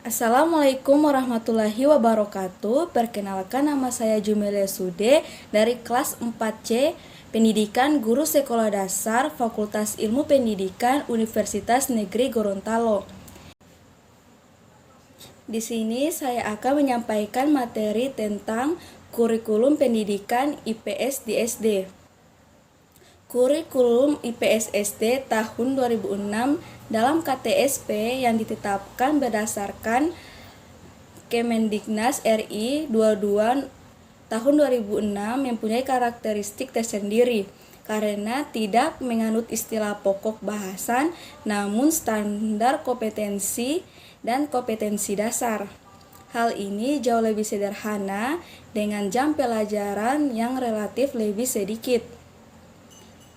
Assalamualaikum warahmatullahi wabarakatuh. Perkenalkan, nama saya Jumelia Sude dari kelas 4C Pendidikan Guru Sekolah Dasar Fakultas Ilmu Pendidikan Universitas Negeri Gorontalo. Di sini saya akan menyampaikan materi tentang kurikulum pendidikan IPS di SD. Kurikulum IPS SD tahun 2006 dalam KTSP yang ditetapkan berdasarkan Kemendiknas RI 22 tahun 2006 mempunyai karakteristik tersendiri karena tidak menganut istilah pokok bahasan, namun standar kompetensi dan kompetensi dasar. Hal ini jauh lebih sederhana dengan jam pelajaran yang relatif lebih sedikit.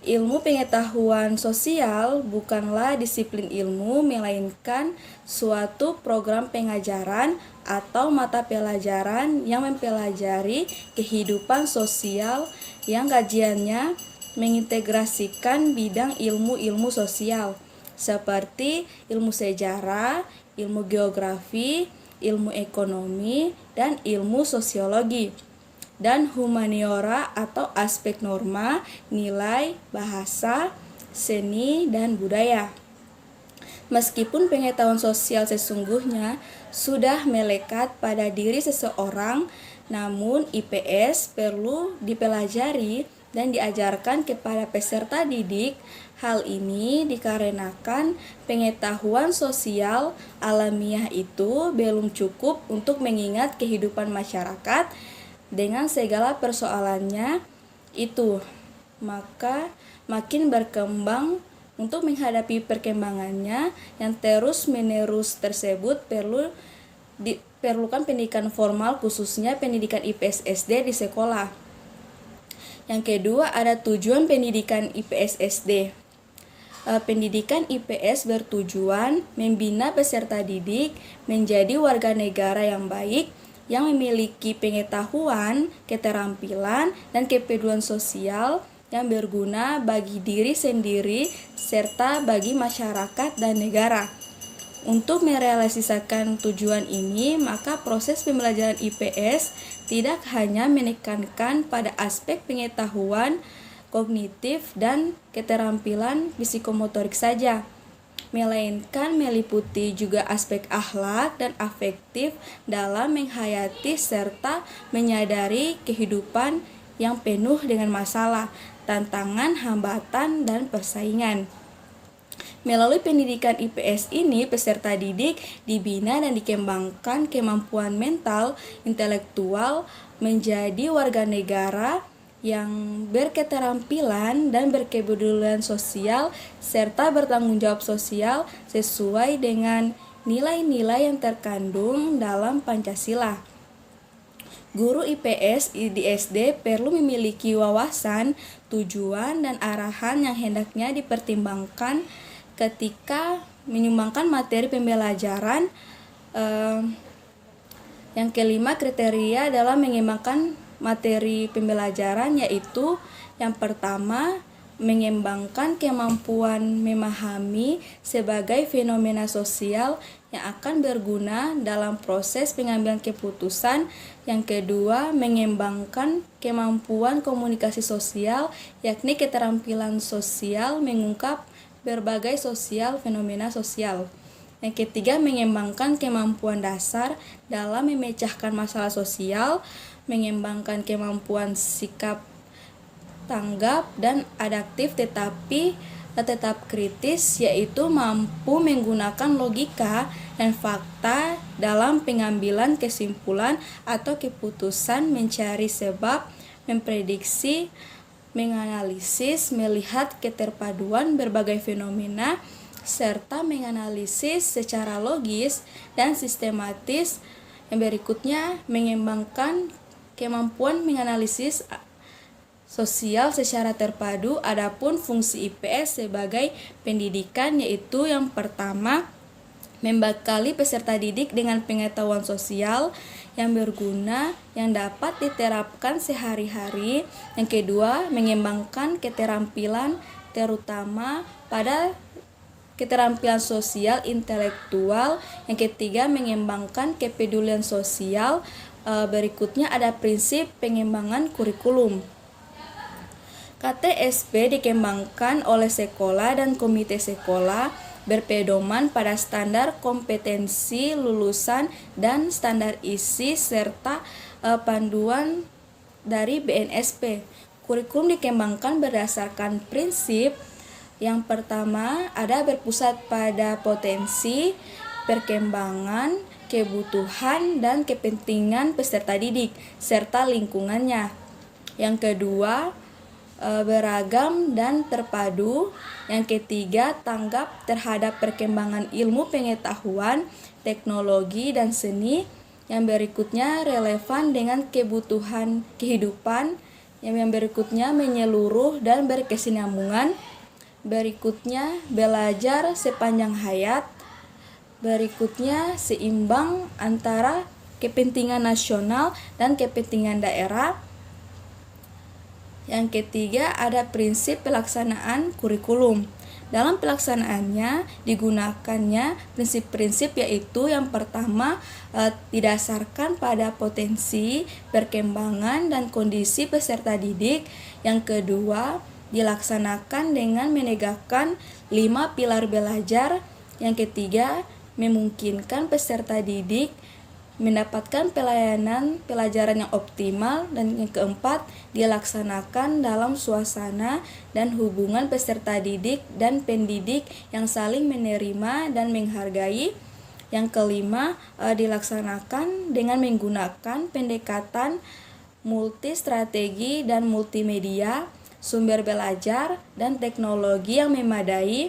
Ilmu pengetahuan sosial bukanlah disiplin ilmu, melainkan suatu program pengajaran atau mata pelajaran yang mempelajari kehidupan sosial yang kajiannya mengintegrasikan bidang ilmu-ilmu sosial seperti ilmu sejarah, ilmu geografi, ilmu ekonomi, dan ilmu sosiologi, dan humaniora atau aspek norma, nilai, bahasa, seni, dan budaya. Meskipun pengetahuan sosial sesungguhnya sudah melekat pada diri seseorang, namun IPS perlu dipelajari dan diajarkan kepada peserta didik. Hal ini dikarenakan pengetahuan sosial alamiah itu belum cukup untuk mengingat kehidupan masyarakat dengan segala persoalannya itu, maka makin berkembang. Untuk menghadapi perkembangannya yang terus-menerus tersebut diperlukan pendidikan formal, khususnya pendidikan IPS SD di sekolah. Yang kedua, ada tujuan pendidikan IPS SD. Pendidikan IPS bertujuan membina peserta didik menjadi warga negara yang baik, yang memiliki pengetahuan, keterampilan, dan kepedulian sosial yang berguna bagi diri sendiri serta bagi masyarakat dan negara. Untuk merealisasikan tujuan ini, maka proses pembelajaran IPS tidak hanya menekankan pada aspek pengetahuan kognitif dan keterampilan psikomotorik saja, melainkan meliputi juga aspek akhlak dan afektif dalam menghayati serta menyadari kehidupan yang penuh dengan masalah, tantangan, hambatan, dan persaingan. Melalui pendidikan IPS ini, peserta didik dibina dan dikembangkan kemampuan mental, intelektual, menjadi warga negara yang berketerampilan dan berkepedulian sosial serta bertanggung jawab sosial sesuai dengan nilai-nilai yang terkandung dalam Pancasila. Guru IPS di SD perlu memiliki wawasan, tujuan, dan arahan yang hendaknya dipertimbangkan ketika menyumbangkan materi pembelajaran. Yang kelima, kriteria dalam mengembangkan materi pembelajaran, yaitu yang pertama, mengembangkan kemampuan memahami sebagai fenomena sosial yang akan berguna dalam proses pengambilan keputusan. Yang kedua, mengembangkan kemampuan komunikasi sosial, yakni keterampilan sosial mengungkap berbagai fenomena sosial. Yang ketiga, mengembangkan kemampuan dasar dalam memecahkan masalah sosial, mengembangkan kemampuan sikap tanggap dan adaptif tetapi tetap kritis, yaitu mampu menggunakan logika dan fakta dalam pengambilan kesimpulan atau keputusan, mencari sebab, memprediksi, menganalisis, melihat keterpaduan berbagai fenomena, serta menganalisis secara logis dan sistematis. Yang berikutnya, mengembangkan kemampuan menganalisis sosial secara terpadu. Adapun fungsi IPS sebagai pendidikan, yaitu yang pertama, membekali peserta didik dengan pengetahuan sosial yang berguna yang dapat diterapkan sehari-hari. Yang kedua, mengembangkan keterampilan terutama pada keterampilan sosial intelektual. Yang ketiga, mengembangkan kepedulian sosial. Berikutnya ada prinsip pengembangan kurikulum. KTSP dikembangkan oleh sekolah dan komite sekolah berpedoman pada standar kompetensi lulusan dan standar isi serta panduan dari BNSP. Kurikulum dikembangkan berdasarkan prinsip. Yang pertama ada berpusat pada potensi, perkembangan, kebutuhan, dan kepentingan peserta didik serta lingkungannya. Yang kedua, beragam dan terpadu. Yang ketiga, tanggap terhadap perkembangan ilmu pengetahuan, teknologi, dan seni. Yang berikutnya, relevan dengan kebutuhan kehidupan. Yang berikutnya, menyeluruh dan berkesinambungan. Berikutnya, belajar sepanjang hayat. Berikutnya, seimbang antara kepentingan nasional dan kepentingan daerah. Yang ketiga ada prinsip pelaksanaan kurikulum. Dalam pelaksanaannya digunakannya prinsip-prinsip yaitu yang pertama didasarkan pada potensi, perkembangan, dan kondisi peserta didik. Yang kedua dilaksanakan dengan menegakkan 5 pilar belajar. Yang ketiga memungkinkan peserta didik mendapatkan pelajaran yang optimal. Dan yang keempat dilaksanakan dalam suasana dan hubungan peserta didik dan pendidik yang saling menerima dan menghargai. Yang kelima dilaksanakan dengan menggunakan pendekatan multistrategi dan multimedia, sumber belajar dan teknologi yang memadai,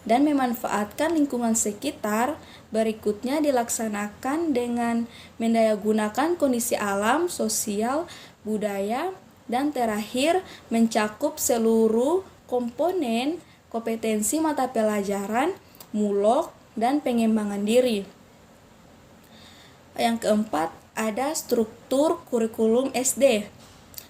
dan memanfaatkan lingkungan sekitar. Berikutnya dilaksanakan dengan mendayagunakan kondisi alam, sosial, budaya, dan terakhir mencakup seluruh komponen kompetensi mata pelajaran, mulok, dan pengembangan diri. Yang keempat ada struktur kurikulum SD.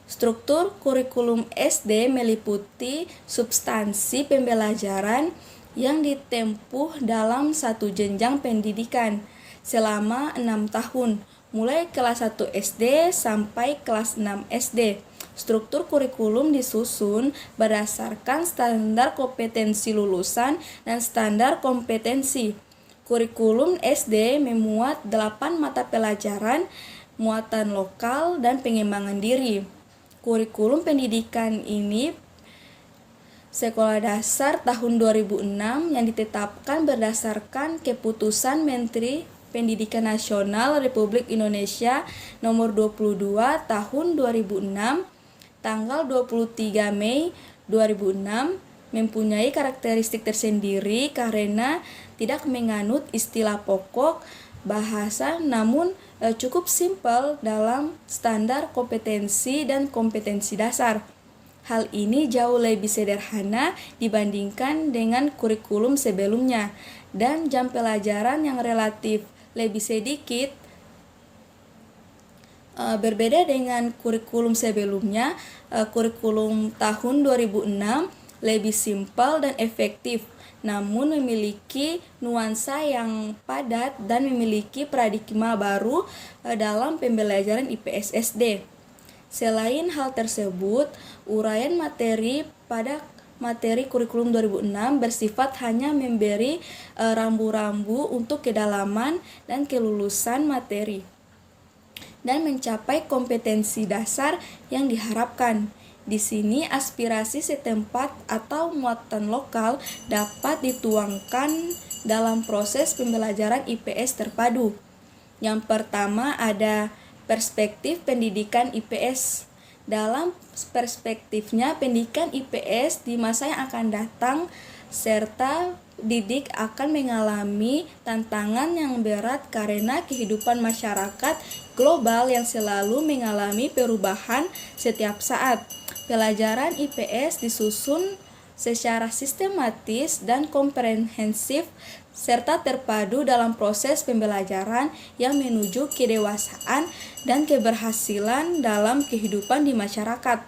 Struktur kurikulum SD meliputi substansi pembelajaran yang ditempuh dalam satu jenjang pendidikan selama 6 tahun, mulai kelas 1 SD sampai kelas 6 SD. Struktur kurikulum disusun berdasarkan standar kompetensi lulusan dan standar kompetensi. Kurikulum SD memuat 8 mata pelajaran, muatan lokal, dan pengembangan diri. Kurikulum pendidikan ini Sekolah Dasar tahun 2006 yang ditetapkan berdasarkan Keputusan Menteri Pendidikan Nasional Republik Indonesia nomor 22 tahun 2006 tanggal 23 Mei 2006 mempunyai karakteristik tersendiri karena tidak menganut istilah pokok bahasa namun cukup simpel dalam standar kompetensi dan kompetensi dasar. Hal ini jauh lebih sederhana dibandingkan dengan kurikulum sebelumnya dan jam pelajaran yang relatif lebih sedikit. Berbeda dengan kurikulum sebelumnya, kurikulum tahun 2006 lebih simpel dan efektif, namun memiliki nuansa yang padat dan memiliki paradigma baru dalam pembelajaran IPS SD. Selain hal tersebut, uraian materi pada materi kurikulum 2006 bersifat hanya memberi rambu-rambu untuk kedalaman dan kelulusan materi dan mencapai kompetensi dasar yang diharapkan. Di sini aspirasi setempat atau muatan lokal dapat dituangkan dalam proses pembelajaran IPS terpadu. Yang pertama ada perspektif pendidikan IPS. Dalam perspektifnya, pendidikan IPS di masa yang akan datang serta didik akan mengalami tantangan yang berat karena kehidupan masyarakat global yang selalu mengalami perubahan setiap saat. Pelajaran IPS disusun secara sistematis dan komprehensif serta terpadu dalam proses pembelajaran yang menuju kedewasaan dan keberhasilan dalam kehidupan di masyarakat.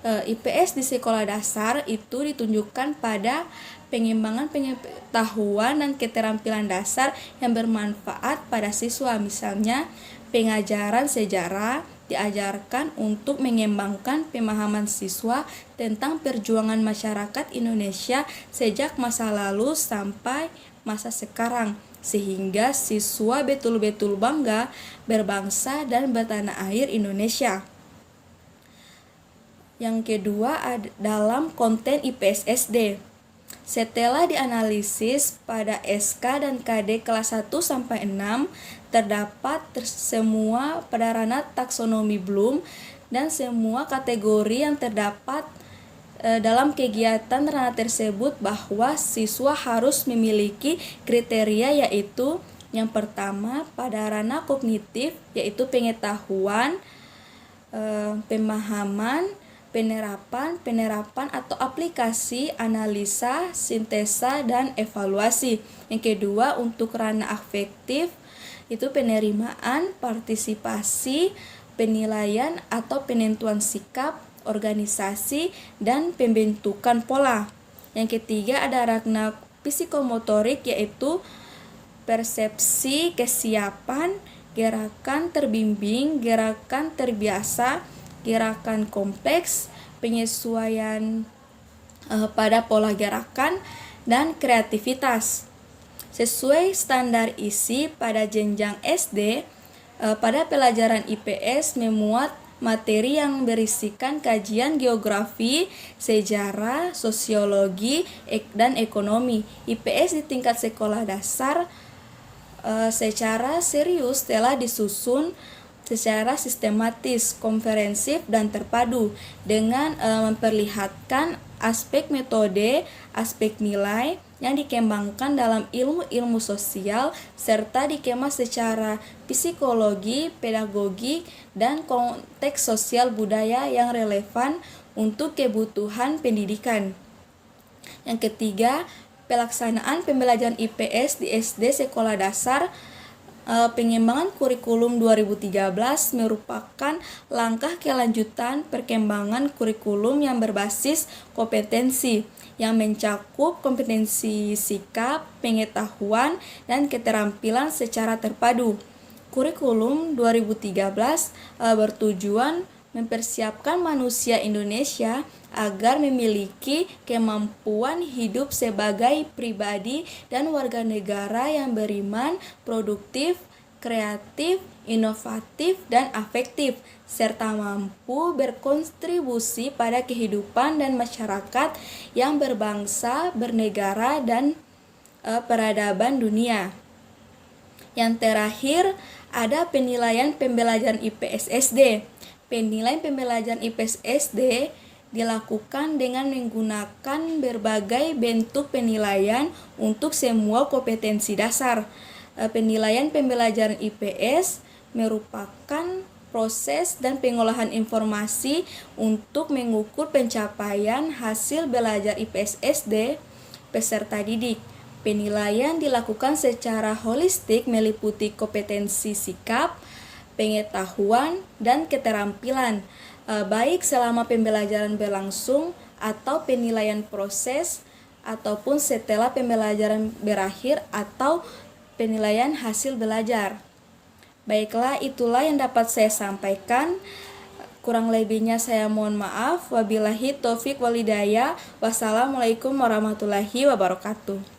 IPS di sekolah dasar itu ditunjukkan pada pengembangan pengetahuan dan keterampilan dasar yang bermanfaat pada siswa. Misalnya, pengajaran sejarah diajarkan untuk mengembangkan pemahaman siswa tentang perjuangan masyarakat Indonesia sejak masa lalu sampai masa sekarang, sehingga siswa betul-betul bangga berbangsa dan bertanah air Indonesia. Yang kedua, dalam konten IPS SD. Setelah dianalisis pada SK dan KD kelas 1 sampai 6, terdapat semua pada ranah taksonomi Bloom dan semua kategori yang terdapat dalam kegiatan ranah tersebut bahwa siswa harus memiliki kriteria, yaitu yang pertama pada ranah kognitif, yaitu pengetahuan, pemahaman, penerapan atau aplikasi, analisa, sintesa, dan evaluasi. Yang kedua, untuk ranah afektif itu penerimaan, partisipasi, penilaian atau penentuan sikap, organisasi, dan pembentukan pola. Yang ketiga, ada ranah psikomotorik, yaitu persepsi, kesiapan, gerakan terbimbing, gerakan terbiasa, gerakan kompleks, penyesuaian pada pola gerakan, dan kreativitas. Sesuai standar isi pada jenjang SD, pada pelajaran IPS memuat materi yang berisikan kajian geografi, sejarah, sosiologi, dan ekonomi. IPS di tingkat sekolah dasar secara serius telah disusun secara sistematis, komprehensif, dan terpadu dengan memperlihatkan aspek metode, aspek nilai yang dikembangkan dalam ilmu-ilmu sosial serta dikemas secara psikologi, pedagogi, dan konteks sosial budaya yang relevan untuk kebutuhan pendidikan. Yang ketiga, pelaksanaan pembelajaran IPS di SD sekolah dasar. Pengembangan kurikulum 2013 merupakan langkah kelanjutan perkembangan kurikulum yang berbasis kompetensi, yang mencakup kompetensi sikap, pengetahuan, dan keterampilan secara terpadu. Kurikulum 2013 bertujuan mempersiapkan manusia Indonesia agar memiliki kemampuan hidup sebagai pribadi dan warga negara yang beriman, produktif, kreatif, inovatif, dan afektif, serta mampu berkontribusi pada kehidupan dan masyarakat yang berbangsa, bernegara, dan peradaban dunia. Yang terakhir, ada penilaian pembelajaran IPS SD. Penilaian pembelajaran IPS SD dilakukan dengan menggunakan berbagai bentuk penilaian untuk semua kompetensi dasar. Penilaian pembelajaran IPS merupakan proses dan pengolahan informasi untuk mengukur pencapaian hasil belajar IPS SD peserta didik. Penilaian dilakukan secara holistik meliputi kompetensi sikap, pengetahuan, dan keterampilan, baik selama pembelajaran berlangsung atau penilaian proses ataupun setelah pembelajaran berakhir atau penilaian hasil belajar. Baiklah, itulah yang dapat saya sampaikan. Kurang lebihnya saya mohon maaf. Wabillahi taufik walhidayah. Wassalamualaikum warahmatullahi wabarakatuh.